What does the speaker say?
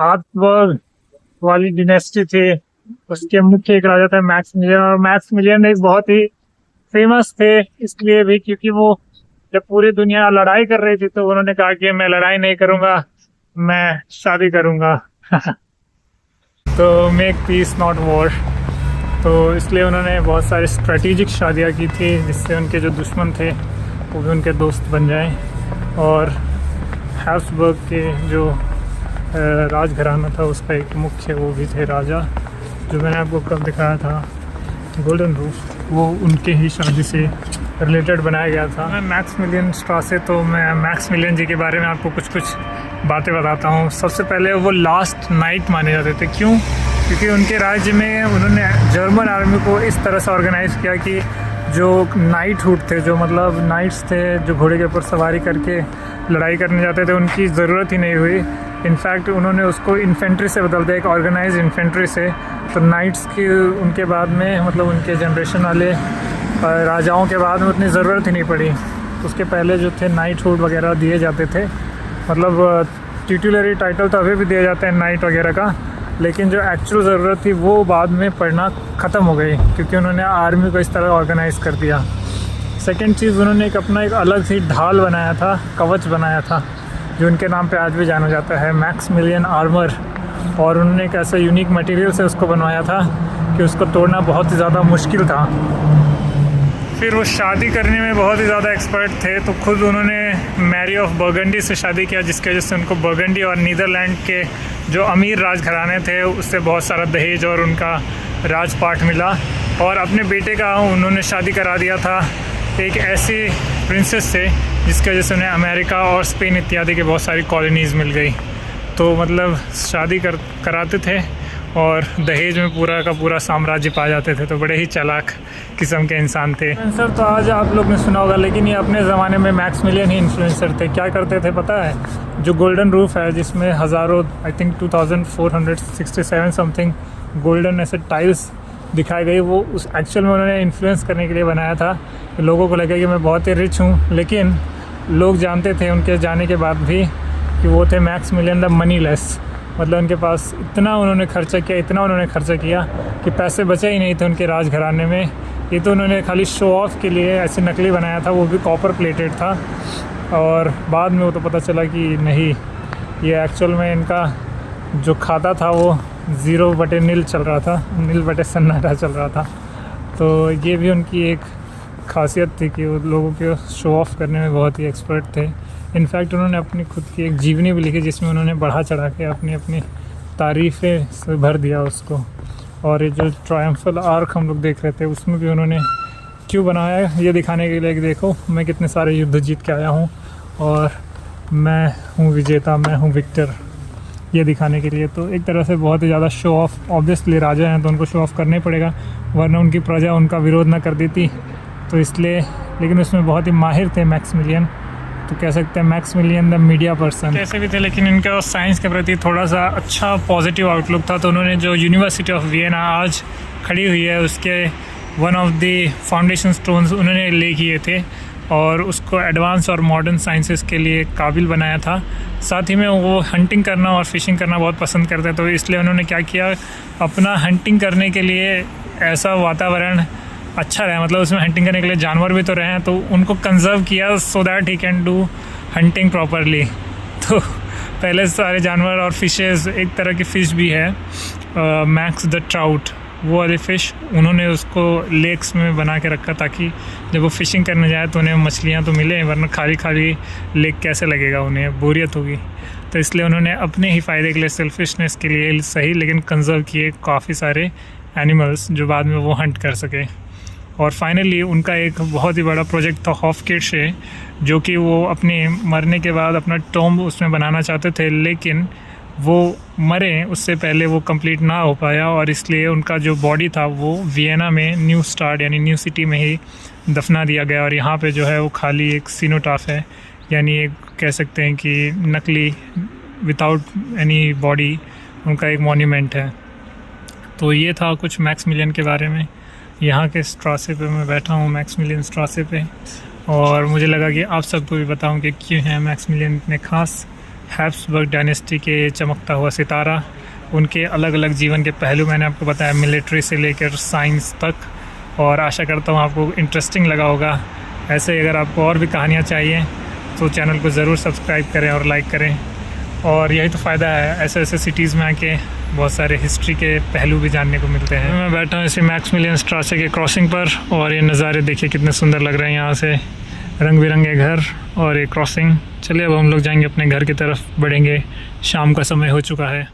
हाब्सबर्ग वाली डिनेस्टी थी, उसके मुख्य एक राजा थे मैक्सिमिलियन। और मैक्सिमिलियन एक बहुत ही फेमस थे इसलिए भी क्योंकि वो जब पूरी दुनिया लड़ाई कर रही थी तो उन्होंने कहा कि मैं लड़ाई नहीं करूंगा, मैं शादी करूंगा। तो मेक पीस नॉट वॉर। तो इसलिए उन्होंने बहुत सारी स्ट्रेटेजिक शादियाँ की थी जिससे उनके जो दुश्मन थे वो भी उनके दोस्त बन जाएं। और हैब्सबर्ग के जो राजघराना था उसका एक मुख्य वो भी थे राजा, जो मैंने आपको कल दिखाया था गोल्डन रूफ, वो उनके ही शादी से रिलेटेड बनाया गया था। मैं मैक्सिमिलियन स्ट्रासे, तो मैं मैक्सिमिलियन जी के बारे में आपको कुछ बातें बताता हूँ। सबसे पहले वो लास्ट नाइट माने जाते थे। क्यों? क्योंकि उनके राज्य में उन्होंने जर्मन आर्मी को इस तरह से ऑर्गेनाइज़ किया कि जो नाइटहुड थे, जो मतलब नाइट्स थे जो घोड़े के ऊपर सवारी करके लड़ाई करने जाते थे, उनकी ज़रूरत ही नहीं हुई। इनफैक्ट उन्होंने उसको इन्फेंट्री से बदल दिया, एक ऑर्गेनाइज इन्फेंट्री से। तो नाइट्स की उनके बाद में मतलब उनके जनरेशन वाले राजाओं के बाद में उतनी ज़रूरत ही नहीं पड़ी। उसके पहले जो थे नाइटहुड वगैरह दिए जाते थे, मतलब टिटुलरी टाइटल तो अभी भी दिए जाते हैं नाइट वगैरह का, लेकिन जो एक्चुअल ज़रूरत थी वो बाद में पड़ना ख़त्म हो गई क्योंकि उन्होंने आर्मी को इस तरह ऑर्गेनाइज़ कर दिया। सेकेंड चीज़, उन्होंने एक अपना एक अलग सी ढाल बनाया था, कवच बनाया था, जो उनके नाम पे आज भी जाना जाता है, मैक्सिमिलियन आर्मर। और उन्होंने एक ऐसा यूनिक मटेरियल से उसको बनवाया था कि उसको तोड़ना बहुत ही ज़्यादा मुश्किल था। फिर वो शादी करने में बहुत ही ज़्यादा एक्सपर्ट थे, तो खुद उन्होंने मैरी ऑफ बर्गंडी से शादी किया, जिसकी वजह से उनको बर्गंडी और नीदरलैंड के जो अमीर राजघराने थे उससे बहुत सारा दहेज और उनका राजपाट मिला। और अपने बेटे का उन्होंने शादी करा दिया था एक ऐसी प्रिंसेस से जिसकी वजह से उन्हें अमेरिका और स्पेन इत्यादि के बहुत सारी कॉलोनीज़ मिल गई। तो मतलब शादी कराते थे और दहेज में पूरा का पूरा साम्राज्य पा जाते थे। तो बड़े ही चालाक किस्म के इंसान थे। इन्फ्लुएंसर तो आज आप लोग ने सुना होगा, लेकिन ये अपने ज़माने में मैक्सिमिलियन ही इन्फ्लुएंसर थे। क्या करते थे पता है? जो गोल्डन रूफ है जिसमें हज़ारों, आई थिंक 2467 समथिंग गोल्डन ऐसे टाइल्स दिखाई गई, वो उस एक्चुअल में उन्होंने इन्फ्लुएंस करने के लिए बनाया था। लोगों को लगे कि मैं बहुत ही रिच हूँ, लेकिन लोग जानते थे उनके जाने के बाद भी कि वो थे मैक्सिमिलियन द मनीलेस। मतलब उनके पास इतना उन्होंने खर्चा किया कि पैसे बचे ही नहीं थे उनके राजघराने में। ये तो उन्होंने खाली शो ऑफ के लिए ऐसे नकली बनाया था, वो भी कॉपर प्लेटेड था। और बाद में वो तो पता चला कि नहीं, ये एक्चुअल में इनका जो खाता था वो 0/0 चल रहा था, 0/सन्नाटा चल रहा था। तो ये भी उनकी एक खासियत थी कि वो लोगों के शो ऑफ करने में बहुत ही एक्सपर्ट थे। इनफैक्ट उन्होंने अपनी खुद की एक जीवनी भी लिखी जिसमें उन्होंने बढ़ा चढ़ा के अपनी तारीफ़ें से भर दिया उसको। और ये जो ट्रायम्फल आर्क हम लोग देख रहे थे उसमें भी उन्होंने क्यों बनाया, ये दिखाने के लिए कि देखो मैं कितने सारे युद्ध जीत के आया हूँ और मैं हूँ विजेता, मैं हूँ विक्टर, ये दिखाने के लिए। तो एक तरह से बहुत ही ज़्यादा शो ऑफ, ऑब्वियसली राजा हैं तो उनको शो ऑफ करना ही पड़ेगा, वरना उनकी प्रजा उनका विरोध ना कर देती। तो इसलिए, लेकिन उसमें बहुत ही माहिर थे मैक्सिमिलियन, तो कह सकते हैं मैक्सिमिलियन द मीडिया पर्सन। कैसे भी थे, लेकिन इनका साइंस के प्रति थोड़ा सा अच्छा पॉजिटिव आउटलुक था। तो उन्होंने जो यूनिवर्सिटी ऑफ वियना आज खड़ी हुई है उसके one of the foundation stones उन्होंने ले किए थे और उसको एडवांस और मॉडर्न साइंसेस के लिए काबिल बनाया था। साथ ही में वो हंटिंग करना और फिशिंग करना बहुत पसंद करते हैं, तो इसलिए उन्होंने क्या किया, अपना हंटिंग करने के लिए ऐसा वातावरण अच्छा रहा, मतलब उसमें हंटिंग करने के लिए जानवर भी तो रहे हैं, तो उनको कंजर्व किया so that he can do hunting properly. तो पहले सारे जानवर और फिशेस, एक तरह की फ़िश भी है मैक्स द ट्राउट, वो वाली फ़िश उन्होंने उसको लेक्स में बना के रखा ताकि जब वो फ़िशिंग करने जाए तो उन्हें मछलियाँ तो मिले, वरना खाली खाली लेक कैसे लगेगा, उन्हें बोरियत होगी। तो इसलिए उन्होंने अपने ही फ़ायदे के लिए, सेल्फिशनेस के लिए सही, लेकिन कंजर्व किए काफ़ी सारे एनिमल्स जो बाद में वो हंट कर सके। और फाइनली उनका एक बहुत ही बड़ा प्रोजेक्ट था हॉफकिर्शे, जो कि वो अपने मरने के बाद अपना टॉम्ब उसमें बनाना चाहते थे, लेकिन वो मरे उससे पहले वो कंप्लीट ना हो पाया और इसलिए उनका जो बॉडी था वो वियना में न्यू स्टार्ट यानी न्यू सिटी में ही दफना दिया गया। और यहाँ पे जो है वो खाली एक सीनोटाफ है, यानी एक कह सकते हैं कि नकली विदाउट एनी बॉडी उनका एक मॉन्यूमेंट है। तो ये था कुछ मैक्सिमिलियन के बारे में। यहाँ के स्ट्रासे पे मैं बैठा हूँ, मैक्सिमिलियन स्ट्रासे पे, और मुझे लगा कि आप सबको भी बताऊँ कि क्यों है मैक्सिमिलियन इतने ख़ास हैब्सबर्ग डायनेस्टी के चमकता हुआ सितारा, उनके अलग अलग जीवन के पहलू मैंने आपको बताया, मिलिट्री से लेकर साइंस तक। और आशा करता हूँ आपको इंटरेस्टिंग लगा होगा। ऐसे अगर आपको और भी कहानियाँ चाहिए तो चैनल को ज़रूर सब्सक्राइब करें और लाइक करें। और यही तो फ़ायदा है, ऐसे ऐसे सिटीज़ में आके बहुत सारे हिस्ट्री के पहलू भी जानने को मिलते हैं। मैं बैठा हूँ इसी मैक्सिमिलियन स्ट्रासे के क्रॉसिंग पर और ये नज़ारे देखिए कितने सुंदर लग रहे हैं। यहाँ से रंग बिरंगे घर और ये क्रॉसिंग। चलिए अब हम लोग जाएंगे अपने घर की तरफ, बढ़ेंगे, शाम का समय हो चुका है।